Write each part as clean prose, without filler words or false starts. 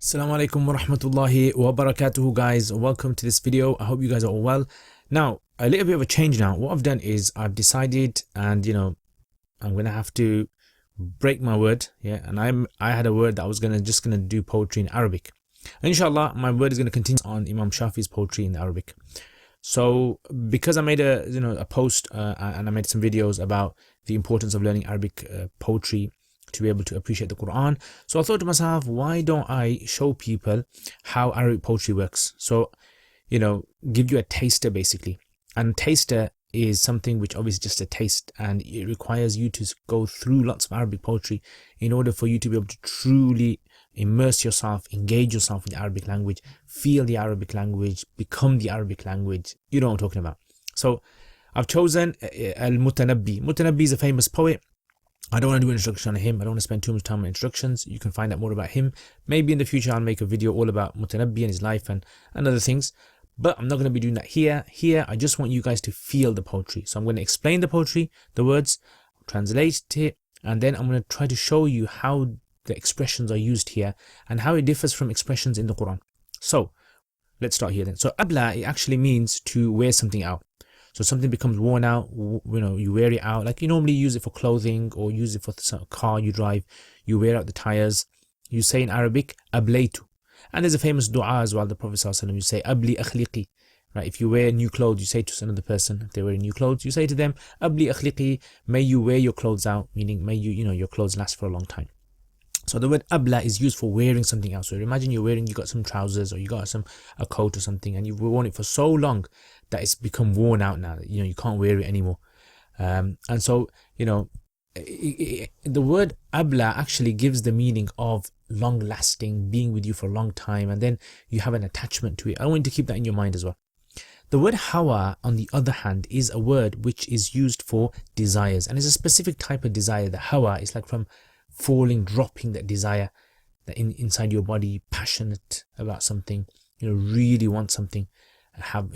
Assalamu alaikum wa rahmatullahi wa barakatuhu, guys. Welcome to this video. I hope you guys are all well. Now, a little bit of a change now. What I've done is I've decided, and I'm gonna have to break my word. Yeah, and I had a word that I was just gonna do poetry in Arabic. Inshallah, my word is gonna continue on Imam Shafi's poetry in Arabic. So because I made a post and I made some videos about the importance of learning Arabic poetry to be able to appreciate the Quran. So I thought to myself, why don't I show people how Arabic poetry works? So, give you a taster basically. And taster is something which obviously just a taste, and it requires you to go through lots of Arabic poetry in order for you to be able to truly immerse yourself, engage yourself with the Arabic language, feel the Arabic language, become the Arabic language. You know what I'm talking about. So I've chosen Al-Mutanabbi. Mutanabbi is a famous poet. I don't want to do an introduction on him. I don't want to spend too much time on introductions. You can find out more about him. Maybe in the future I'll make a video all about Mutanabbi and his life and other things. But I'm not going to be doing that here. Here, I just want you guys to feel the poetry. So I'm going to explain the poetry, the words, translate it, and then I'm going to try to show you how the expressions are used here and how it differs from expressions in the Quran. So let's start here then. So abla, it actually means to wear something out. So something becomes worn out, you wear it out. Like you normally use it for clothing or use it for the car you drive. You wear out the tires. You say in Arabic, ablaytu. And there's a famous dua as well, the Prophet ﷺ, you say, abli akhliqi. Right? If you wear new clothes, you say to another person, if they're wearing new clothes, you say to them, abli akhliqi, may you wear your clothes out, meaning may your clothes last for a long time. So the word abla is used for wearing something else. So imagine you got some trousers or you got a coat or something, and you've worn it for so long that it's become worn out now. You can't wear it anymore. And so the word abla actually gives the meaning of long lasting, being with you for a long time, and then you have an attachment to it. I want you to keep that in your mind as well. The word hawa, on the other hand, is a word which is used for desires, and it's a specific type of desire. The hawa is like from falling, dropping that desire that inside your body, passionate about something, really want something, have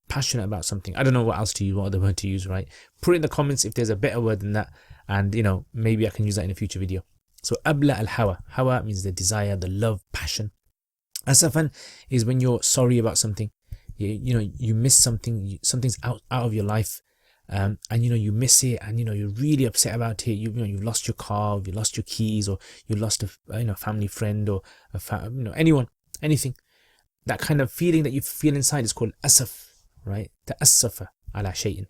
passionate about something. I don't know what else to use, what other word to use, right? Put it in the comments if there's a better word than that, and maybe I can use that in a future video. So abla al hawa. Hawa means the desire, the love, passion. Asafan is when you're sorry about something. You miss something, something's out of your life. And you miss it, and you're really upset about it. You've lost your car, you lost your keys, or you lost a family friend, or anyone, anything. That kind of feeling that you feel inside is called asaf, right? Ta'assafa ala shay'in.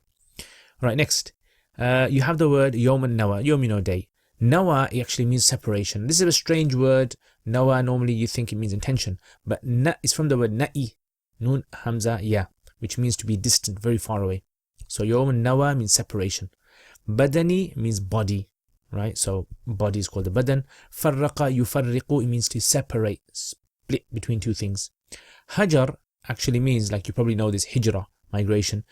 Right, next, you have the word yawm an-nawa. Yawm, day. Nawa, it actually means separation. This is a strange word. Nawa, normally you think it means intention, but na is from the word na'i, nun hamza ya, which means to be distant, very far away. So yawm an-nawa means separation. Badani means body, right? So body is called the badan. Farraqa yufarriqu, it means to separate, split between two things. Hajar actually means, like you probably know this, hijrah, migration,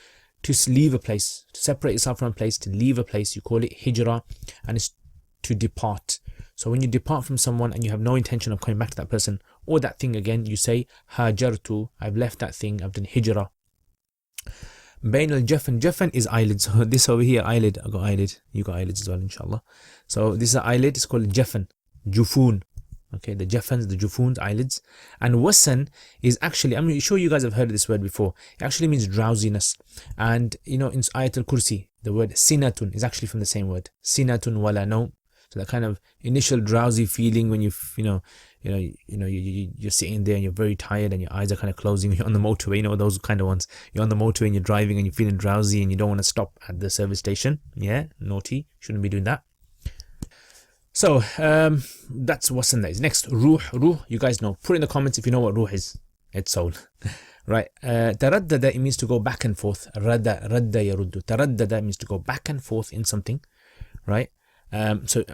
to leave a place, to separate yourself from a place, to leave a place. You call it hijrah, and it's to depart. So when you depart from someone and you have no intention of coming back to that person or that thing again, you say hajartu, I've left that thing, I've done hijrah. Bain al-jafan. Jafan is eyelid. So this over here, eyelid. I got eyelid. You got eyelids as well, inshallah. So this is an eyelid. It's called jafan. Jufun. Okay, the jafans, the jufuns, eyelids. And wasan is actually, I'm sure you guys have heard of this word before. It actually means drowsiness. And in Ayat al-Kursi, the word sinatun is actually from the same word. Sinatun wala nawm. So that kind of initial drowsy feeling when you're sitting there and you're very tired and your eyes are kind of closing. You're on the motorway, those kind of ones. You're on the motorway and you're driving and you're feeling drowsy and you don't want to stop at the service station. Yeah, naughty. Shouldn't be doing that. So that's what's in there. Next, ruh. Ruh, you guys know. Put in the comments if you know what ruh is. It's soul. Right. Taraddada, it means to go back and forth. Radda yaruddu. Taraddada means to go back and forth in something. Right.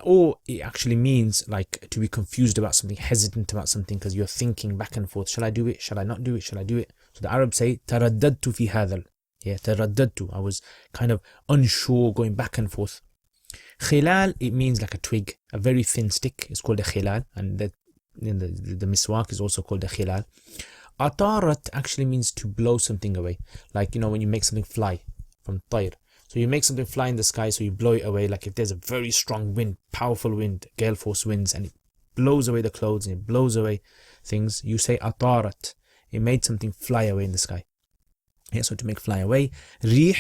Or it actually means like to be confused about something, hesitant about something, because you're thinking back and forth. Shall I do it? Shall I not do it? Shall I do it? So the Arabs say taraddadtu fi hadha. Yeah, taraddadtu. I was kind of unsure, going back and forth. Khilal, it means like a twig, a very thin stick. It's called a khilal, and the miswak is also called a khilal. Atarat actually means to blow something away, like when you make something fly from tayr. So you make something fly in the sky, so you blow it away. Like if there's a very strong wind, powerful wind, gale force winds, and it blows away the clothes and it blows away things. You say atarat, it made something fly away in the sky. Yeah, so to make fly away. Rih,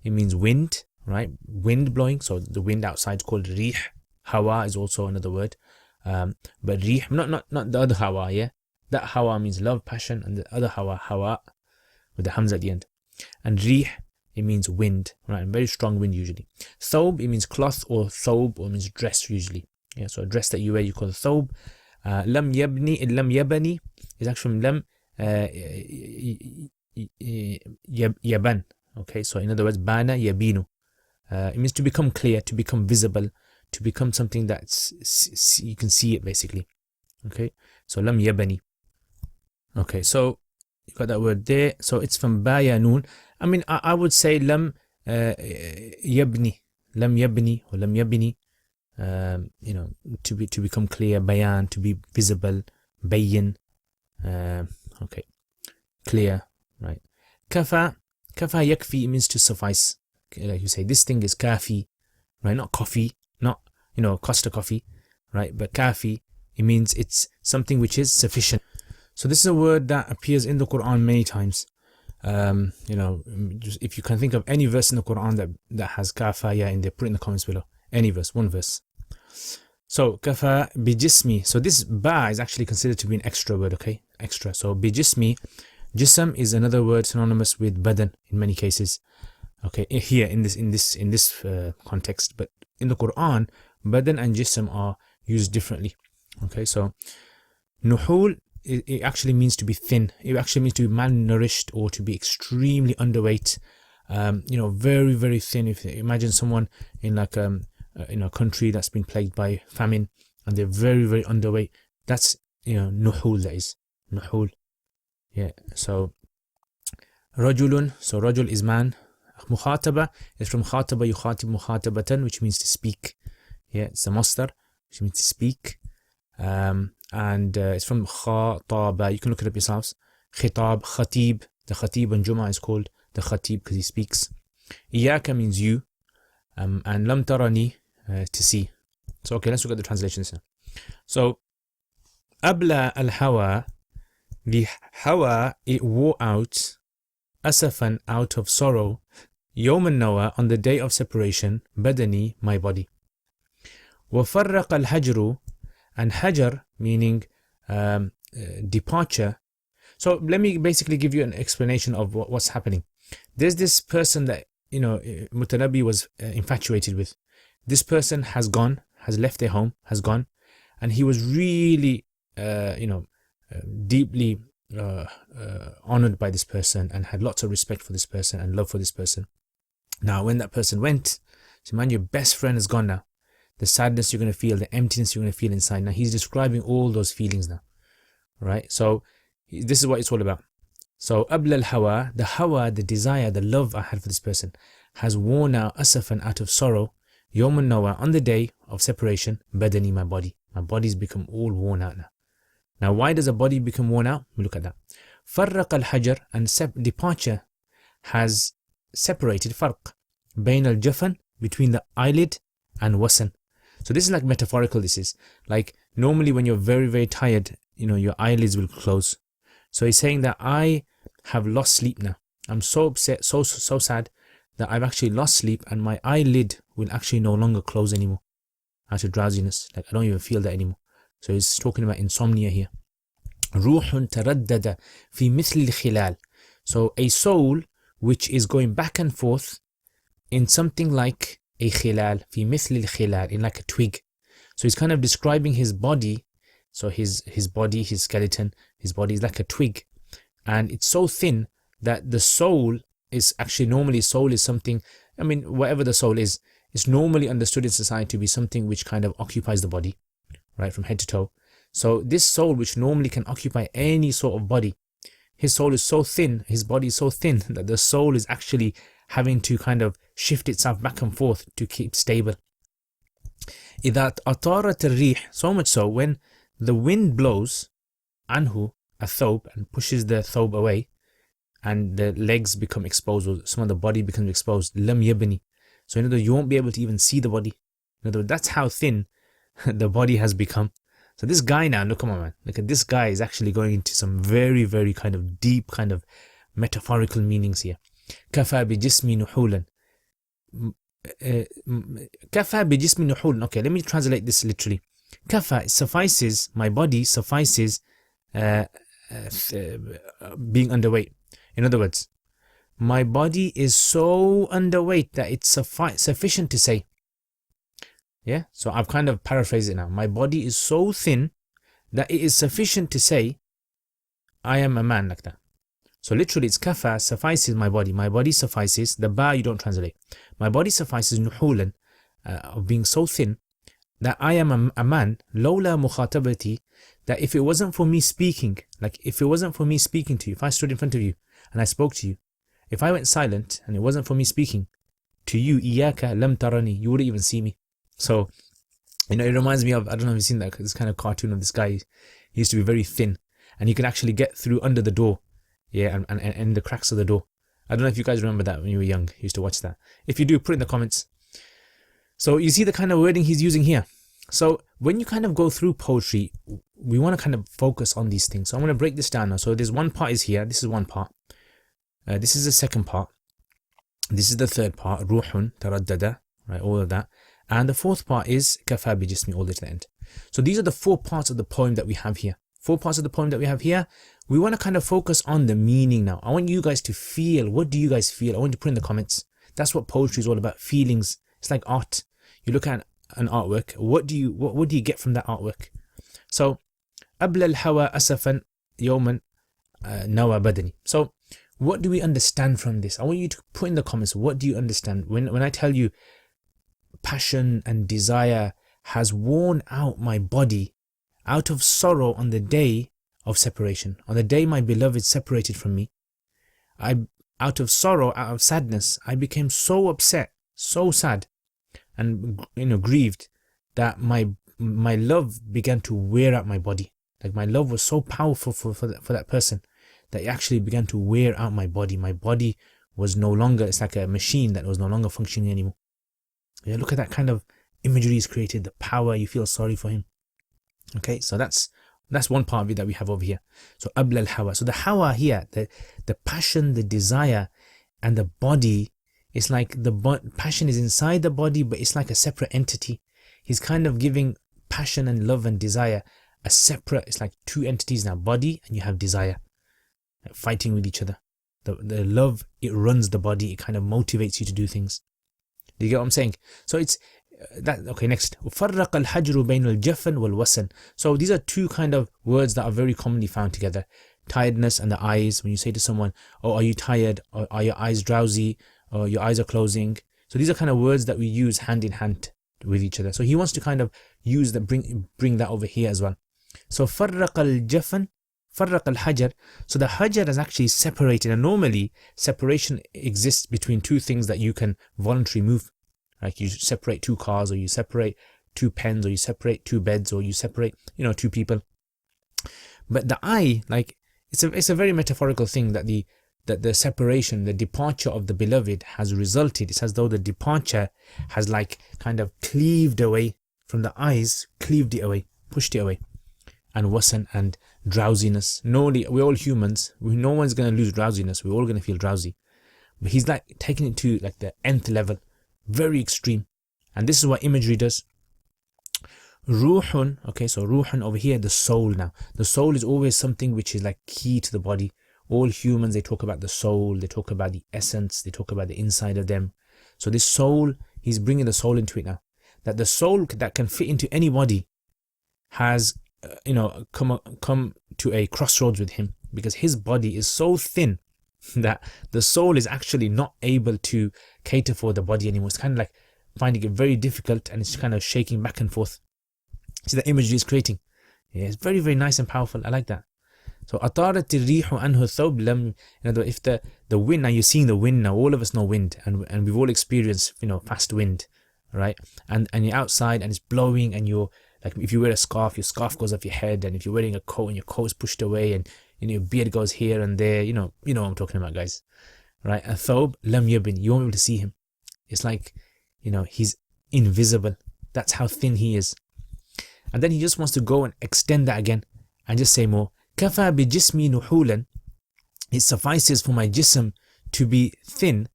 it means wind, right? Wind blowing. So the wind outside is called rih. Hawa is also another word. But rih, not the other hawa, yeah? That hawa means love, passion, and the other hawa, with the hamza at the end. And rih, it means wind, right? Very strong wind usually. Thob, it means cloth, or thob, or it means dress usually. Yeah, so a dress that you wear, you call it thob. Lam yabani is actually from lam yaban. Okay, so in other words, bana yabinu. It means to become clear, to become visible, to become something that's you can see it basically. Okay, so lam yabani. Okay, so you got that word there. So it's from bayanun. I mean, I would say lam yabni, or lam yabni. You know, to become clear, bayan, to be visible, bayin. Okay, clear, right? Kafa yakfi, it means to suffice. Like you say, this thing is kafi, right? Not coffee, not, you know, Costa coffee, right? But kafi, it means it's something which is sufficient. So this is a word that appears in the Quran many times. You know, just if you can think of any verse in the Quran that has kafa ya in there, put it in the comments below. Any verse, one verse. So kafa bijismi. So this ba is actually considered to be an extra word, okay? Extra. So bijismi, jism is another word synonymous with badan in many cases. Okay, here in this context, but in the Quran, badan and jism are used differently. Okay, so nuhul, it actually means to be thin. It actually means to be malnourished or to be extremely underweight. You know, very, very thin. If you imagine someone in like in a country that's been plagued by famine and they're very, very underweight, that's, you know, nuhul, that is nuhul. Yeah, so rajulun, so rajul is man. Mukhataba is from khataba yukhatib mukhatabatan, which means to speak. Yeah, it's a masdar, which means to speak. And it's from khataba. You can look it up yourselves. Khitab, khatib. The khatib on Jum'ah is called the khatib because he speaks. Iyaka means you. And lam tarani, to see. So okay, let's look at the translations now. So abla al hawa, the hawa, it wore out, asafan, out of sorrow, yawm al-nawa, on the day of separation, badani, my body. Wafarraq al-hajru, and hajar meaning departure. So let me basically give you an explanation of what's happening. There's this person that, you know, Mutanabbi was infatuated with. This person has gone, has left their home, has gone, and he was really, you know, deeply honored by this person and had lots of respect for this person and love for this person. Now, when that person went, so man, your best friend is gone now. The sadness you're going to feel, the emptiness you're going to feel inside. Now, he's describing all those feelings now, right? So, this is what it's all about. So, abla al-hawa, the desire, the love I had for this person has worn out, asafan, out of sorrow, yawm al-nawa, on the day of separation, badani, my body. My body's become all worn out now. Now, why does a body become worn out? We look at that. Farraq al-hajar, and departure has separated, farq, bain al-jafan, between the eyelid and wasan. So this is like metaphorical. This is like normally when you're very, very tired, you know, your eyelids will close. So he's saying that I have lost sleep now. I'm so upset, so sad that I've actually lost sleep and my eyelid will actually no longer close anymore out of drowsiness. Like I don't even feel that anymore. So he's talking about insomnia here. Ruhun taraddada fi mithli khilal. So a soul which is going back and forth in something like a khilal, fi mithli khilal, in like a twig. So he's kind of describing his body. So his body, his skeleton, his body is like a twig. And it's so thin that the soul is actually, normally soul is something, I mean, whatever the soul is, it's normally understood in society to be something which kind of occupies the body, right, from head to toe. So this soul, which normally can occupy any sort of body, his soul is so thin, his body is so thin that the soul is actually having to kind of shift itself back and forth to keep stable. إِذَا أَطَارَتِ الرِّيحِ, so much so when the wind blows, anhu, a thobe, and pushes the thobe away, and the legs become exposed, or some of the body becomes exposed, lam yabni. So in other words, you won't be able to even see the body. In other words, that's how thin the body has become. So this guy now, look, come on, man. Look at this guy is actually going into some very, very kind of deep kind of metaphorical meanings here. كفى بجسمي نحولا. كفى بجسمي نحولا. Okay, let me translate this literally. Kafa suffices, my body suffices being underweight. In other words, my body is so underweight that it's sufficient to say. Yeah, so I've kind of paraphrased it now. My body is so thin that it is sufficient to say I am a man, like that. So literally it's kafa suffices my body suffices, the ba you don't translate. My body suffices nuhulan, of being so thin that I am a man, lawla mukhatabati, that if it wasn't for me speaking, like if it wasn't for me speaking to you, if I stood in front of you and I spoke to you, if I went silent and it wasn't for me speaking to you, iyaka lam tarani, you wouldn't even see me. So, you know, it reminds me of, I don't know if you've seen that, this kind of cartoon of this guy. He used to be very thin and he could actually get through under the door. Yeah, and the cracks of the door. I don't know if you guys remember that when you were young. You used to watch that. If you do, put it in the comments. So you see the kind of wording he's using here. So when you kind of go through poetry, we want to kind of focus on these things. So I'm going to break this down now. So there's one part is here. This is one part. This is the second part. This is the third part. Ruhun, taraddada, right? All of that. And the fourth part is kafa bi jismi, all the way to the end. So these are the 4 parts of the poem that we have here. 4 parts of the poem that we have here. We want to kind of focus on the meaning now. I want you guys to feel. What do you guys feel? I want you to put in the comments. That's what poetry is all about. Feelings. It's like art. You look at an artwork. What do you get from that artwork? So, أبلى الهوى أسفا يوما نوى بدني. So, what do we understand from this? I want you to put in the comments. What do you understand when I tell you passion and desire has worn out my body out of sorrow on the day of separation, on the day my beloved separated from me? Out of sorrow, out of sadness, I became so upset, so sad, and grieved that my love began to wear out my body. Like my love was so powerful for that person that it actually began to wear out my body. My body was no longer, it's like a machine that was no longer functioning anymore. Yeah, look at that kind of imagery he's created, the power, you feel sorry for him. Okay, so that's one part of it that we have over here. So abla al-hawa. So the hawa here, the passion, the desire, and the body, it's like the passion is inside the body, but it's like a separate entity. He's kind of giving passion and love and desire a separate, it's like 2 entities now, body and you have desire, like fighting with each other. The love, it runs the body, it kind of motivates you to do things. Do you get what I'm saying? So it's that. Okay, next. فرق الحجر بين الجفن والوسن. So these are 2 kind of words that are very commonly found together. Tiredness and the eyes. When you say to someone, oh, are you tired? Or are your eyes drowsy? Or your eyes are closing. So these are kind of words that we use hand in hand with each other. So he wants to kind of use that, bring that over here as well. So فرق الجفن, فرق الحجر. So the hajar is actually separated, and normally separation exists between 2 things that you can voluntarily move. Like you separate 2 cars, or you separate 2 pens, or you separate 2 beds, or you separate 2 people. But the eye, like it's a very metaphorical thing that the separation, the departure of the beloved has resulted. It's as though the departure has like kind of cleaved away from the eyes, cleaved it away, pushed it away. And wasan, and drowsiness. We're all humans. No one's going to lose drowsiness. We're all going to feel drowsy. But he's like taking it to like the nth level, very extreme. And this is what imagery does. Ruhun, okay, so ruhun over here, the soul now. The soul is always something which is like key to the body. All humans, they talk about the soul, they talk about the essence, they talk about the inside of them. So this soul, he's bringing the soul into it now. That the soul that can fit into any body has come to a crossroads with him, because his body is so thin that the soul is actually not able to cater for the body anymore. It's kind of like finding it very difficult, and it's kind of shaking back and forth. See the imagery is creating. Yeah, it's very, very nice and powerful. I like that. So أطارت الريح عنه الثوب لم. If the wind, now you're seeing the wind now. All of us know wind, and we've all experienced fast wind, right? And you're outside and it's blowing, and you're like, if you wear a scarf, your scarf goes off your head, and if you're wearing a coat and your coat's pushed away, and your beard goes here and there, you know what I'm talking about, guys, right? A thob lam yabin, you won't be able to see him. It's like, he's invisible. That's how thin he is. And then he just wants to go and extend that again and just say more. Kafa bi jismi nuhulan. It suffices for my jism to be thin.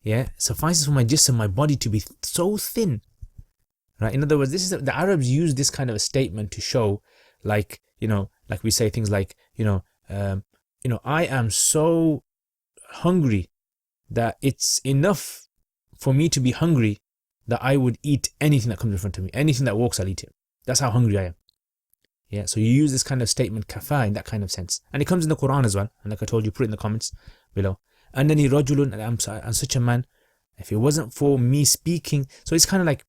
Yeah, suffices for my jism, my body, to be so thin. Right? In other words, this is the Arabs use this kind of a statement to show, like, like we say things like, I am so hungry that it's enough for me to be hungry that I would eat anything that comes in front of me. Anything that walks, I'll eat it. That's how hungry I am. Yeah, so you use this kind of statement, kafa, in that kind of sense. And it comes in the Quran as well. And like I told you, put it in the comments below. Annani rajulun, I'm such a man. If it wasn't for me speaking. So it's kind of like,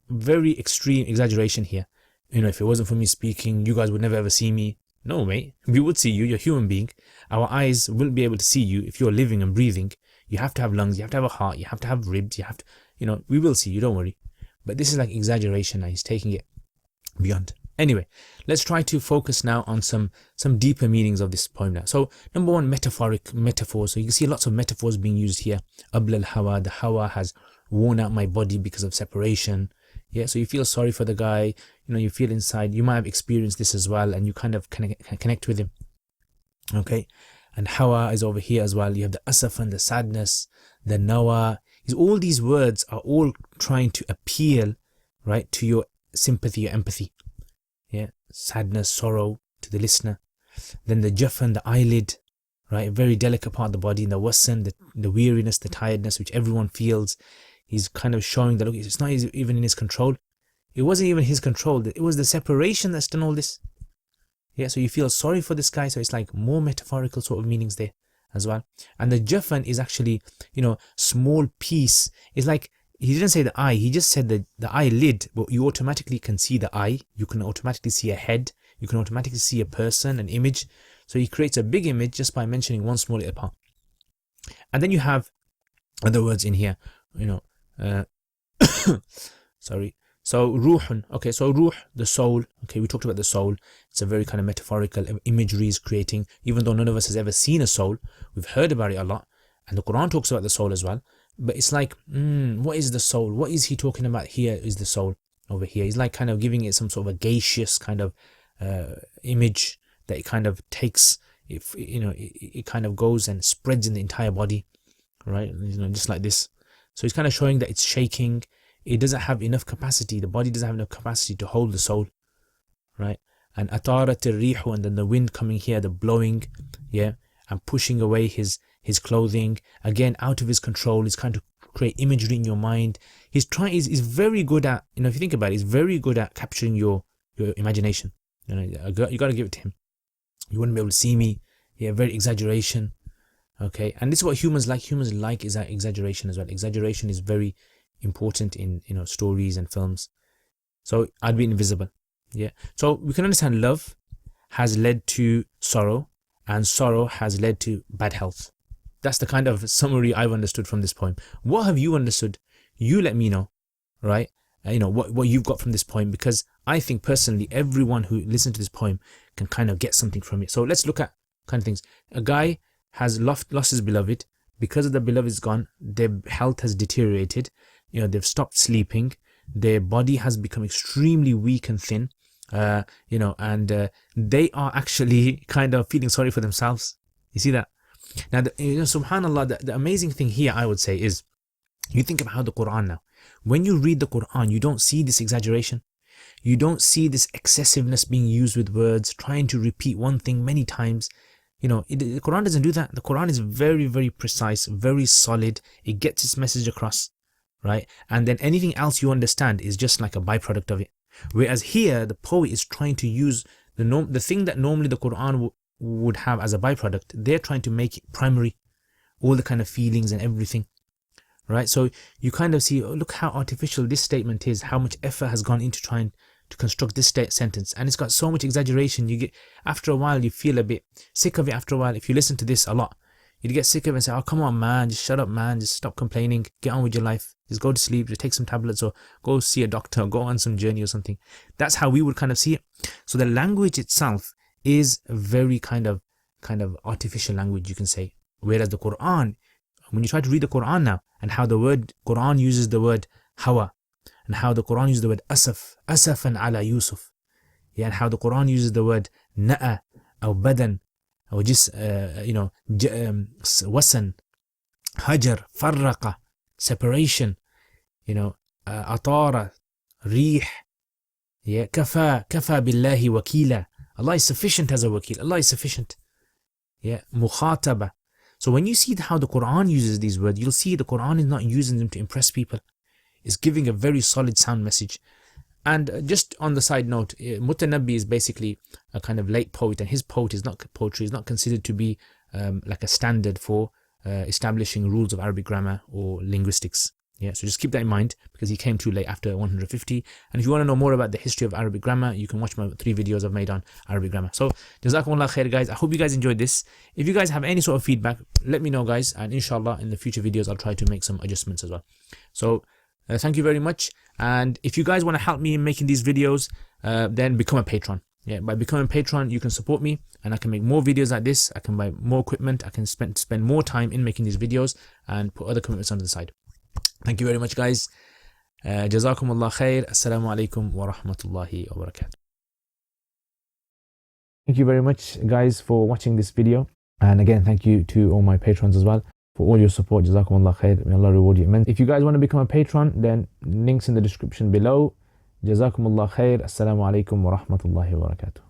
very extreme exaggeration here. If it wasn't for me speaking, you guys would never ever see me. No, mate. We would see you. You're a human being. Our eyes wouldn't be able to see you if you're living and breathing. You have to have lungs. You have to have a heart. You have to have ribs. You have to, we will see you. Don't worry. But this is like exaggeration. Now he's taking it beyond. Anyway, let's try to focus now on some deeper meanings of this poem now. So, number one, metaphors. So you can see lots of metaphors being used here. Abla al-hawa, the hawa has worn out my body because of separation. Yeah, so you feel sorry for the guy. You feel inside. You might have experienced this as well, and you kind of connect with him. Okay, and hawa is over here as well. You have the asafan, the sadness, the nawa. All these words are all trying to appeal, right, to your sympathy, your empathy. Yeah, sadness, sorrow to the listener. Then the jafan, the eyelid, right, a very delicate part of the body. And the wasan, the weariness, the tiredness, which everyone feels. He's kind of showing that, look, it's not even in his control. It wasn't even his control. It was the separation that's done all this. Yeah, so you feel sorry for this guy. So it's like more metaphorical sort of meanings there as well. And the jafan is actually, small piece. It's like, he didn't say the eye, he just said the eyelid, but you automatically can see the eye, you can automatically see a head, you can automatically see a person, an image. So he creates a big image just by mentioning one small little part. And then you have other words in here, sorry. So ruhun, okay, so ruh, the soul. Okay, we talked about the soul. It's a very kind of metaphorical imagery is creating, even though none of us has ever seen a soul. We've heard about it a lot, and the Quran talks about the soul as well. But it's like, what is the soul? What is he talking about here is the soul over here. He's like kind of giving it some sort of a gaseous kind of image that it kind of takes, it kind of goes and spreads in the entire body, right? Just like this. So he's kind of showing that it's shaking. It doesn't have enough capacity. The body doesn't have enough capacity to hold the soul, right? And atarat al-rihu, and then the wind coming here, the blowing, yeah, and pushing away his clothing, again out of his control. He's trying to create imagery in your mind. He's very good at, if you think about it, he's very good at capturing your imagination. You got to give it to him. You wouldn't be able to see me. Yeah, very exaggeration. Okay, and this is what humans like. Humans like is that exaggeration as well. Exaggeration is very important in stories and films. So I'd be invisible. Yeah, so we can understand love has led to sorrow, and sorrow has led to bad health. That's the kind of summary I've understood from this poem. What have you understood? You let me know, right? What you've got from this poem, because I think personally everyone who listens to this poem can kind of get something from it. So let's look at kind of things. A guy has lost his beloved. Because of the beloved is gone, their health has deteriorated. They've stopped sleeping. Their body has become extremely weak and thin. And they are actually kind of feeling sorry for themselves. You see that? Now, subhanAllah, the amazing thing here, I would say, is you think about how the Quran now, when you read the Quran, you don't see this exaggeration. You don't see this excessiveness being used with words, trying to repeat one thing many times. The Quran doesn't do that. The Quran is very, very precise, very solid. It gets its message across, right? And then anything else you understand is just like a byproduct of it. Whereas here, the poet is trying to use the thing that normally the Quran would have as a byproduct. They're trying to make it primary, all the kind of feelings and everything, right? So you kind of see, look how artificial this statement is, how much effort has gone into trying to construct this sentence, and it's got so much exaggeration. You get, after a while, you feel a bit sick of it. After a while, if you listen to this a lot, you get sick of it and say, oh, come on, man, just shut up, man, just stop complaining, get on with your life, just go to sleep, just take some tablets, or go see a doctor, or go on some journey or something. That's how we would kind of see it. So the language itself is a very kind of artificial language, you can say. Whereas the Quran, when you try to read the Quran now, and how the word Quran uses the word hawa, and how the Quran uses the word asaf, asafan ala Yusuf. Yeah, and how the Quran uses the word na'a or badan or just wasan, hajar, farraqa, separation, atara, rih, yeah, kafa billahi wakila. Allah is sufficient as a wakil. Allah is sufficient. Yeah, mukhataba. So when you see how the Quran uses these words, you'll see the Quran is not using them to impress people. It's giving a very solid sound message. And just on the side note, Mutanabbi is basically a kind of late poet, and his poetry is not considered to be like a standard for establishing rules of Arabic grammar or linguistics. Yeah, so just keep that in mind, because he came too late after 150. And if you want to know more about the history of Arabic grammar, you can watch my 3 videos I've made on Arabic grammar. So, Jazakumullah khair, guys. I hope you guys enjoyed this. If you guys have any sort of feedback, let me know, guys. And inshallah, in the future videos, I'll try to make some adjustments as well. So, thank you very much. And if you guys want to help me in making these videos, then become a patron. Yeah, by becoming a patron, you can support me, and I can make more videos like this. I can buy more equipment. I can spend more time in making these videos and put other commitments on the side. Thank you very much, guys. Jazakumullah khair. Assalamu alaikum wa rahmatullahi wa barakatuh. Thank you very much, guys, for watching this video. And again, thank you to all my patrons as well for all your support. Jazakumullah khair. May Allah reward you immensely. If you guys want to become a patron, then links in the description below. Jazakumullah khair. Assalamu alaikum wa rahmatullahi wa barakatuh.